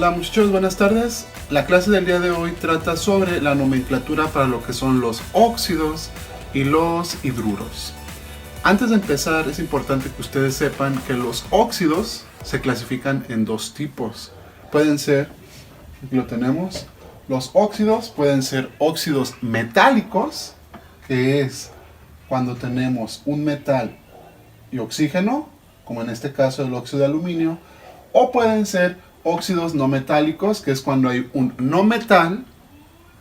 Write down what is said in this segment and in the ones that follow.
Hola muchachos, buenas tardes. La clase del día de hoy trata sobre la nomenclatura para lo que son los óxidos y los hidruros. Antes de empezar, es importante que ustedes sepan que los óxidos se clasifican en dos tipos. Pueden ser, aquí lo tenemos, los óxidos pueden ser óxidos metálicos, que es cuando tenemos un metal y oxígeno, como en este caso el óxido de aluminio, o pueden ser óxidos no metálicos, que es cuando hay un no metal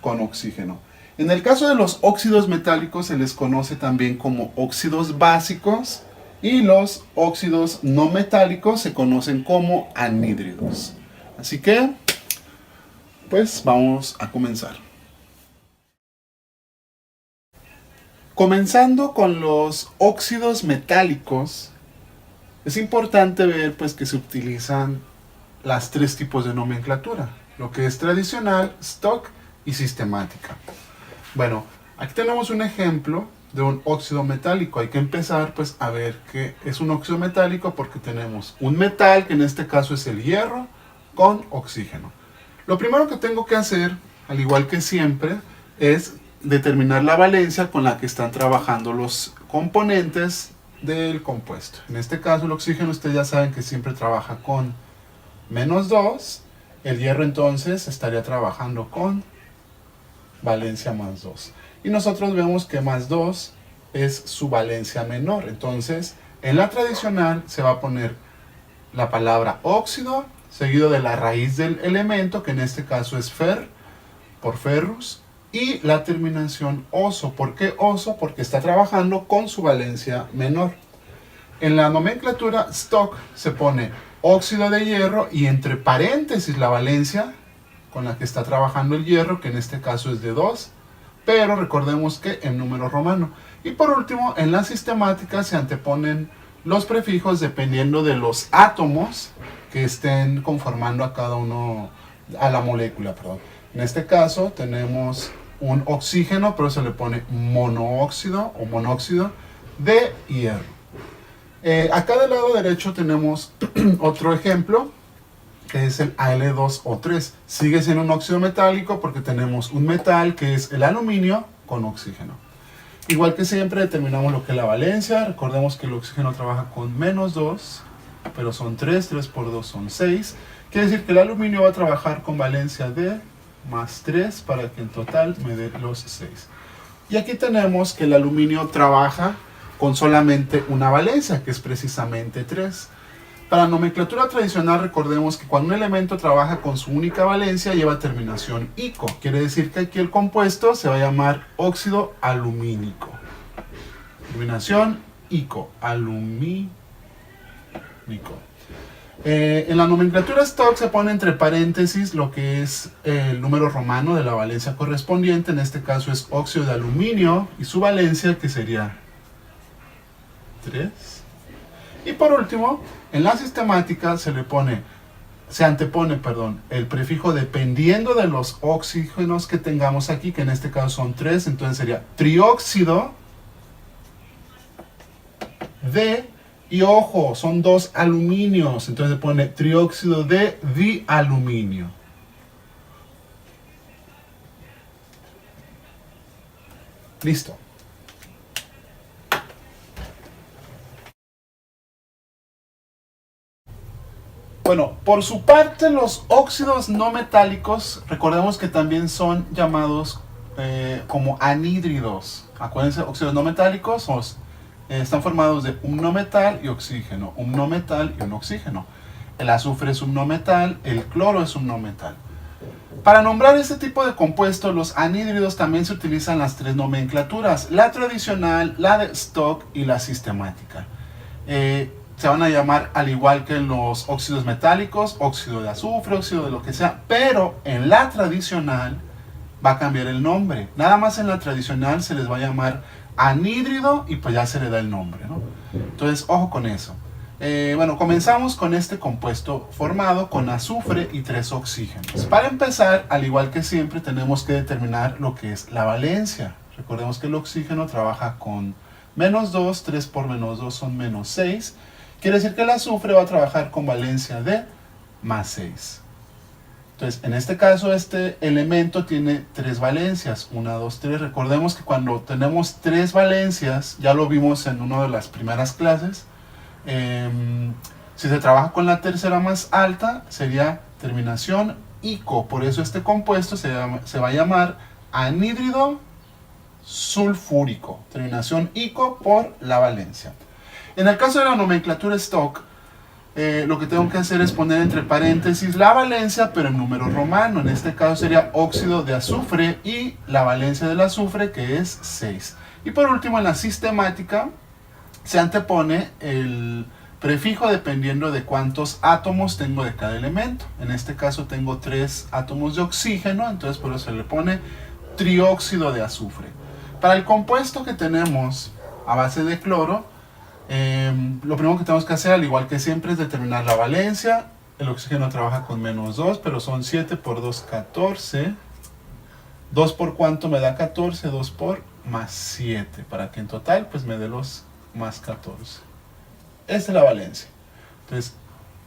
con oxígeno. En el caso de los óxidos metálicos se les conoce también como óxidos básicos, y los óxidos no metálicos se conocen como anhídridos. Así que, pues vamos a comenzar. Comenzando con los óxidos metálicos, es importante ver pues que se utilizan las tres tipos de nomenclatura, lo que es tradicional, stock y sistemática. Bueno, aquí tenemos un ejemplo de un óxido metálico. Hay que empezar pues a ver qué es un óxido metálico, porque tenemos un metal, que en este caso es el hierro, con oxígeno. Lo primero que tengo que hacer, al igual que siempre, es determinar la valencia con la que están trabajando los componentes del compuesto. En este caso el oxígeno, ustedes ya saben que siempre trabaja con -2, el hierro entonces estaría trabajando con valencia +2. Y nosotros vemos que +2 es su valencia menor. Entonces, en la tradicional se va a poner la palabra óxido, seguido de la raíz del elemento, que en este caso es fer, por ferrus, y la terminación oso. ¿Por qué oso? Porque está trabajando con su valencia menor. En la nomenclatura stock se pone óxido de hierro y entre paréntesis la valencia con la que está trabajando el hierro, que en este caso es de 2, pero recordemos que en número romano. Y por último, en la sistemática se anteponen los prefijos dependiendo de los átomos que estén conformando a cada uno, a la molécula, perdón. En este caso tenemos un oxígeno, pero se le pone monóxido o monóxido de hierro. Acá del lado derecho tenemos otro ejemplo, que es el Al2O3. Sigue siendo un óxido metálico porque tenemos un metal, que es el aluminio, con oxígeno. Igual que siempre determinamos lo que es la valencia. Recordemos que el oxígeno trabaja con -2, pero son 3 por 2 son 6. Quiere decir que el aluminio va a trabajar con valencia de +3 para que en total me dé los 6. Y aquí tenemos que el aluminio trabaja con solamente una valencia, que es precisamente 3. Para nomenclatura tradicional, recordemos que cuando un elemento trabaja con su única valencia, lleva terminación ico. Quiere decir que aquí el compuesto se va a llamar óxido alumínico. Terminación ico, alumínico. En la nomenclatura stock se pone entre paréntesis lo que es el número romano de la valencia correspondiente. En este caso es óxido de aluminio y su valencia, que sería 3. Y por último, en la sistemática se antepone el prefijo dependiendo de los oxígenos que tengamos aquí, que en este caso son 3, entonces sería trióxido de, y ojo, son 2 aluminios, entonces se pone trióxido de dialuminio. Listo. Bueno, por su parte, los óxidos no metálicos, recordemos que también son llamados como anhídridos. Acuérdense, óxidos no metálicos están formados de un no metal y oxígeno, un no metal y un oxígeno. El azufre es un no metal, el cloro es un no metal. Para nombrar este tipo de compuestos, los anhídridos, también se utilizan las tres nomenclaturas: la tradicional, la de stock y la sistemática. Se van a llamar, al igual que en los óxidos metálicos, óxido de azufre, óxido de lo que sea, pero en la tradicional va a cambiar el nombre. Nada más en la tradicional se les va a llamar anhídrido y pues ya se le da el nombre, ¿no? Entonces, ojo con eso. Bueno, comenzamos con este compuesto formado con azufre y 3 oxígenos. Para empezar, al igual que siempre, tenemos que determinar lo que es la valencia. Recordemos que el oxígeno trabaja con -2, 3 por -2 son -6. Quiere decir que el azufre va a trabajar con valencia de +6. Entonces, en este caso, este elemento tiene 3 valencias. 1, 2, 3. Recordemos que cuando tenemos 3 valencias, ya lo vimos en una de las primeras clases, si se trabaja con la tercera más alta, sería terminación ico. Por eso este compuesto se va a llamar anhídrido sulfúrico. Terminación ico por la valencia. En el caso de la nomenclatura stock, lo que tengo que hacer es poner entre paréntesis la valencia, pero en número romano. En este caso sería óxido de azufre y la valencia del azufre, que es 6. Y por último, en la sistemática se antepone el prefijo dependiendo de cuántos átomos tengo de cada elemento. En este caso tengo 3 átomos de oxígeno, entonces por eso se le pone trióxido de azufre. Para el compuesto que tenemos a base de cloro, lo primero que tenemos que hacer, al igual que siempre, es determinar la valencia. El oxígeno trabaja con menos 2, pero son 7 por 2, 14. 2 por cuánto me da 14, 2 por más 7, para que en total pues me dé los más 14. Esta es la valencia. Entonces,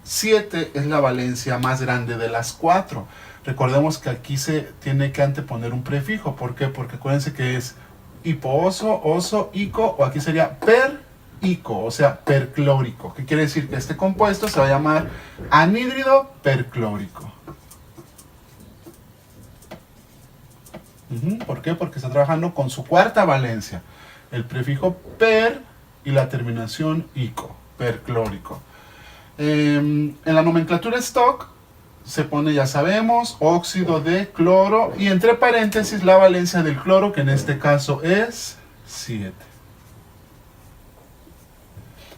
7 es la valencia más grande de las 4. Recordemos que aquí se tiene que anteponer un prefijo. ¿Por qué? Porque acuérdense que es hipooso, oso, ico, o aquí sería per-ico, o sea, perclórico. ¿Qué quiere decir? Que este compuesto se va a llamar anhídrido perclórico. ¿Por qué? Porque está trabajando con su cuarta valencia. El prefijo per y la terminación ico, perclórico. En la nomenclatura stock se pone, ya sabemos, óxido de cloro y entre paréntesis la valencia del cloro, que en este caso es 7.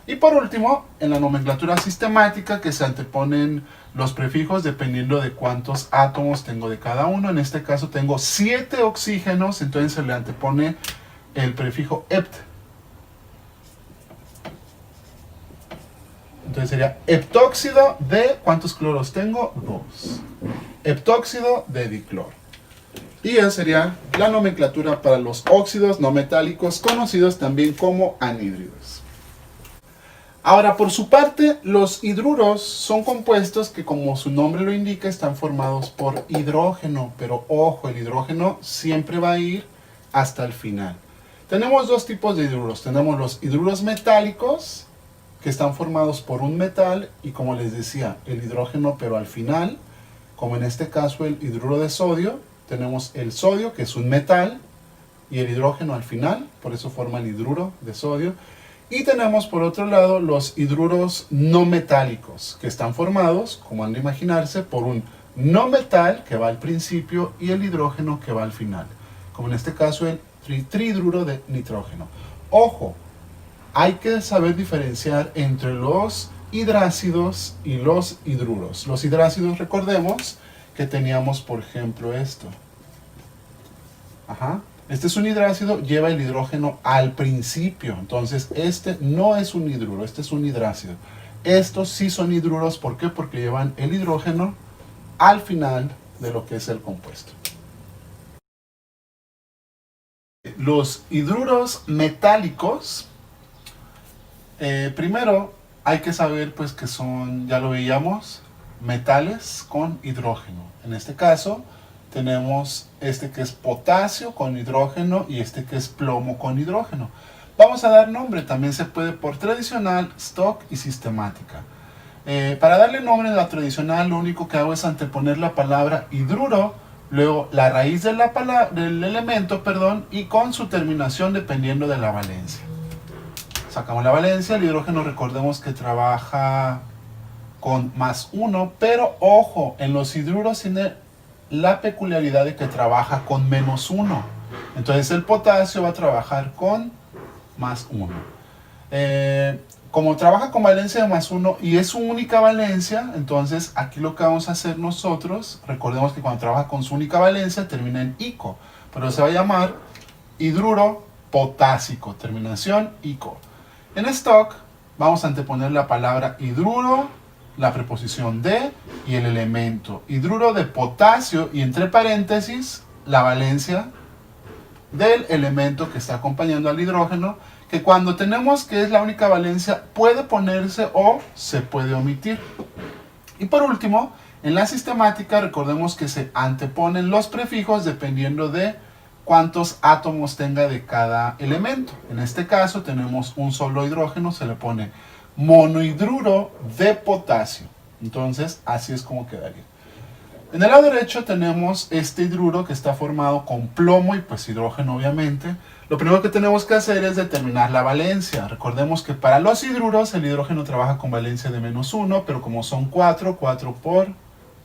Y por último, en la nomenclatura sistemática, que se anteponen los prefijos dependiendo de cuántos átomos tengo de cada uno. En este caso tengo 7 oxígenos, entonces se le antepone el prefijo ept. Entonces sería heptóxido de, ¿cuántos cloros tengo? 2. Heptóxido de dicloro. Y esa sería la nomenclatura para los óxidos no metálicos, conocidos también como anhídridos. Ahora, por su parte, los hidruros son compuestos que, como su nombre lo indica, están formados por hidrógeno. Pero ojo, el hidrógeno siempre va a ir hasta el final. Tenemos dos tipos de hidruros. Tenemos los hidruros metálicos, que están formados por un metal, y como les decía, el hidrógeno, pero al final, como en este caso el hidruro de sodio, tenemos el sodio, que es un metal, y el hidrógeno al final, por eso forma el hidruro de sodio. Y tenemos por otro lado los hidruros no metálicos, que están formados, como han de imaginarse, por un no metal que va al principio y el hidrógeno que va al final, como en este caso el trihidruro de nitrógeno. Ojo, hay que saber diferenciar entre los hidrácidos y los hidruros. Los hidrácidos, recordemos que teníamos, por ejemplo, esto. Este es un hidrácido, lleva el hidrógeno al principio. Entonces, este no es un hidruro, este es un hidrácido. Estos sí son hidruros, ¿por qué? Porque llevan el hidrógeno al final de lo que es el compuesto. Los hidruros metálicos, primero hay que saber pues que son, ya lo veíamos, metales con hidrógeno. En este caso tenemos este que es potasio con hidrógeno y este que es plomo con hidrógeno. Vamos a dar nombre, también se puede por tradicional, stock y sistemática. Para darle nombre a la tradicional, lo único que hago es anteponer la palabra hidruro, luego la raíz de del elemento, y con su terminación dependiendo de la valencia. Sacamos la valencia, el hidrógeno recordemos que trabaja con más 1, pero ojo, en los hidruros tiene la peculiaridad de que trabaja con menos 1. Entonces el potasio va a trabajar con más 1. Como trabaja con valencia de más 1 y es su única valencia, entonces aquí lo que vamos a hacer nosotros, recordemos que cuando trabaja con su única valencia termina en ico, pero se va a llamar hidruro potásico, terminación ico. En stock vamos a anteponer la palabra hidruro, la preposición de y el elemento. Hidruro de potasio y entre paréntesis la valencia del elemento que está acompañando al hidrógeno, que cuando tenemos que es la única valencia puede ponerse o se puede omitir. Y por último, En la sistemática recordemos que se anteponen los prefijos dependiendo de cuántos átomos tenga de cada elemento. En este caso tenemos un solo hidrógeno, se le pone monohidruro de potasio. Entonces así es como quedaría. En el lado derecho tenemos este hidruro que está formado con plomo y pues hidrógeno obviamente. Lo primero que tenemos que hacer es determinar la valencia. Recordemos que para los hidruros el hidrógeno trabaja con valencia de -1, pero como son 4 por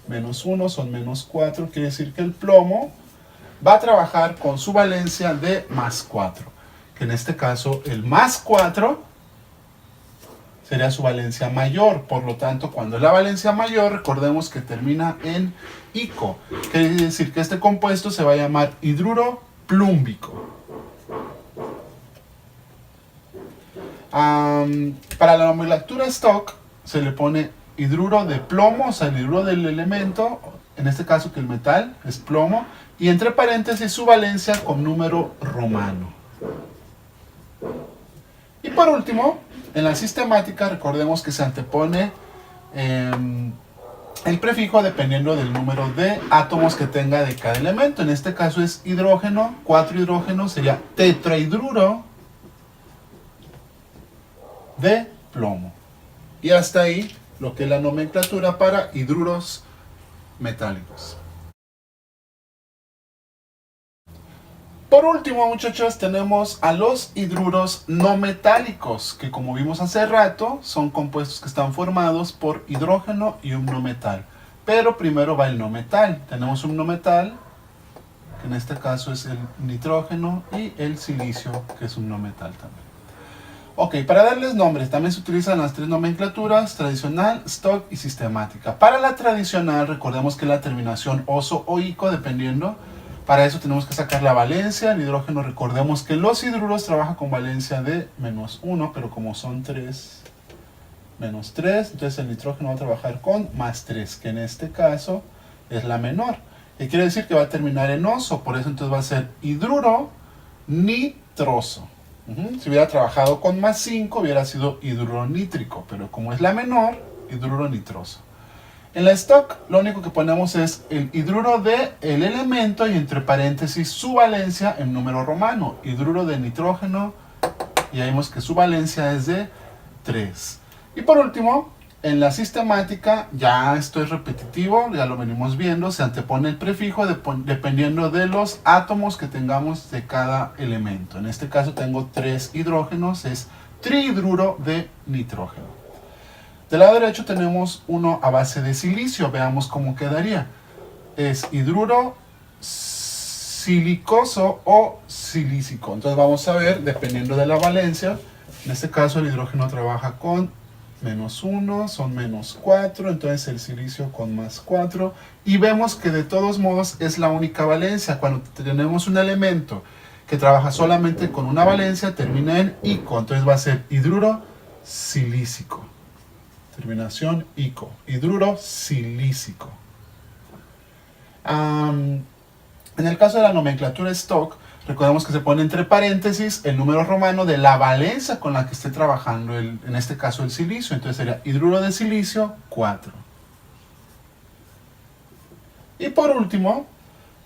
-1 son -4, quiere decir que el plomo va a trabajar con su valencia de +4, que en este caso el +4 sería su valencia mayor. Por lo tanto, cuando es la valencia mayor, recordemos que termina en ico. Quiere decir que este compuesto se va a llamar hidruro plúmbico. Para la nomenclatura stock se le pone hidruro de plomo, o sea, el hidruro del elemento, en este caso que el metal es plomo, y entre paréntesis su valencia con número romano. Y por último, en la sistemática recordemos que se antepone el prefijo dependiendo del número de átomos que tenga de cada elemento. En este caso es hidrógeno, 4 hidrógenos sería tetrahidruro de plomo. Y hasta ahí lo que es la nomenclatura para hidruros metálicos. Por último, muchachos, tenemos a los hidruros no metálicos, que como vimos hace rato, son compuestos que están formados por hidrógeno y un no metal. Pero primero va el no metal. Tenemos un no metal, que en este caso es el nitrógeno, y el silicio, que es un no metal también. Ok, para darles nombres, también se utilizan las tres nomenclaturas: tradicional, stock y sistemática. Para la tradicional, recordemos que la terminación oso o ico, dependiendo. Para eso tenemos que sacar la valencia. El hidrógeno, recordemos que los hidruros trabajan con valencia de -1, pero como son 3, -3, entonces el nitrógeno va a trabajar con +3, que en este caso es la menor. Y quiere decir que va a terminar en oso, por eso entonces va a ser hidruro nitroso. Si hubiera trabajado con +5 hubiera sido hidruro nítrico, pero como es la menor, hidruro nitroso. En la stock lo único que ponemos es el hidruro del elemento y entre paréntesis su valencia en número romano, hidruro de nitrógeno, y ahí vemos que su valencia es de 3. Y por último, en la sistemática, ya esto es repetitivo, ya lo venimos viendo, se antepone el prefijo dependiendo de los átomos que tengamos de cada elemento. En este caso tengo 3 hidrógenos, es trihidruro de nitrógeno. Del lado derecho tenemos uno a base de silicio, veamos cómo quedaría. Es hidruro silicoso o silícico. Entonces vamos a ver, dependiendo de la valencia, en este caso el hidrógeno trabaja con -1, son -4, entonces el silicio con +4. Y vemos que de todos modos es la única valencia. Cuando tenemos un elemento que trabaja solamente con una valencia, termina en ico, entonces va a ser hidruro silícico. Terminación ico, hidruro silícico. En el caso de la nomenclatura stock, recordemos que se pone entre paréntesis el número romano de la valencia con la que esté trabajando, en este caso el silicio. Entonces sería hidruro de silicio 4. Y por último,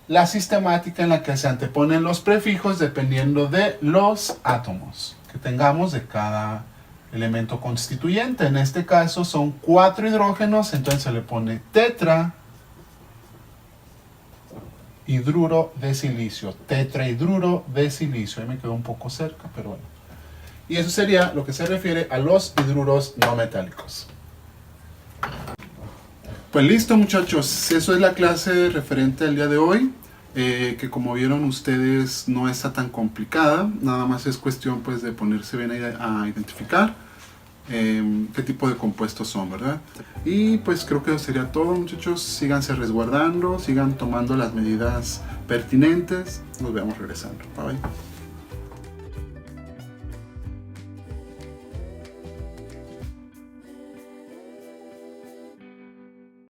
la sistemática en la que se anteponen los prefijos dependiendo de los átomos que tengamos de cada elemento constituyente. En este caso son 4 hidrógenos, entonces se le pone tetra hidruro de silicio, tetrahidruro de silicio. Ahí me quedó un poco cerca, pero bueno. Y eso sería lo que se refiere a los hidruros no metálicos. Pues listo, muchachos, eso es la clase referente al día de hoy, que como vieron ustedes no está tan complicada, nada más es cuestión pues de ponerse bien a identificar qué tipo de compuestos son, ¿verdad? Y pues creo que eso sería todo, muchachos. Síganse resguardando, sigan tomando las medidas pertinentes. Nos vemos regresando. Bye bye.